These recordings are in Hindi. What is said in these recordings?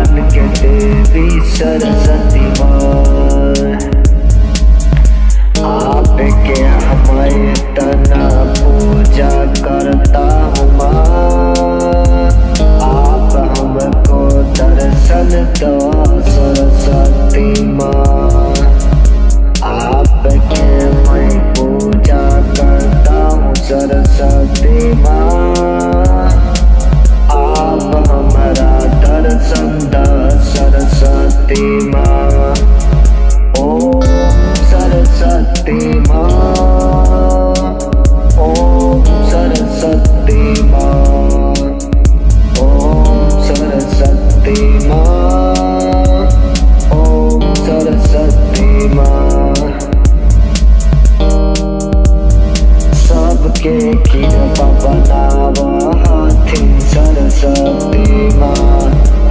ज्ञान के देवी सरस्वती माँ, आपके हमें तना पूजा करता हूँ माँ। आप हमको दर्शन दो सरस्वती माँ, आपके मैं पूजा करता हूँ सरस्वती माँ। आप हमारा दर्शन दो सरस्वती माँ। ओम सरस्वती माँ, ओम सरस्वती माँ, ओम सरस्वती माँ, ओम सरस्वती माँ। सबके कृपा बनावथिन सरस्वती माँ,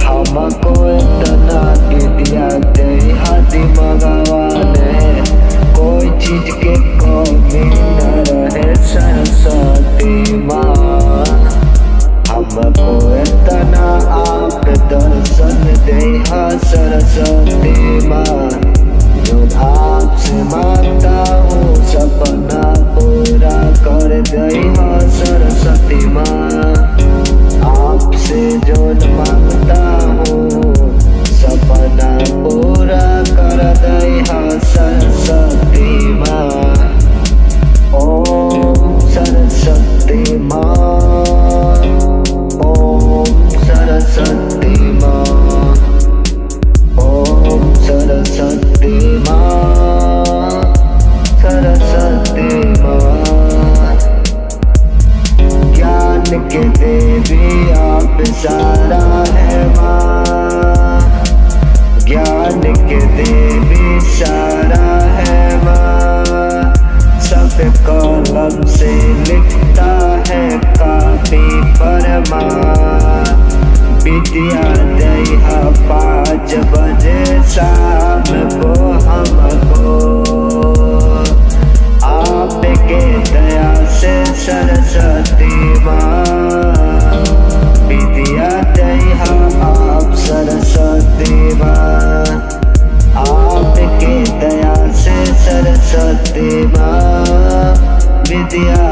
हमको इतना विद्या दे हाथी भगवान, कोई चीज के कमी न रहे सरस्वती माँ। हमको इतना आप दर्शन दे सरस्वती माँ, जो आपसे मांगता हूँ सपना पूरा कर दे सरस्वती माँ। आपसे जो मांगता हूँ सपना पूरा कर दे सरस्वती माँ। ओम सरस्वती माँ, ओम सरस्वती माँ, ओम सरस्वती माँ, सरस्वती माँ। ज्ञान के देवी आप सारा है माँ, ज्ञान के देवी सारा है माँ। सब कलम से लिखता है काफी पर माँ, विद्या दया 5 बजे शाम को हमको, आपके दया से सरस्वती माँ। विद्या दया आप सरस्वती माँ, आपके दया से सरस्वती माँ। विद्या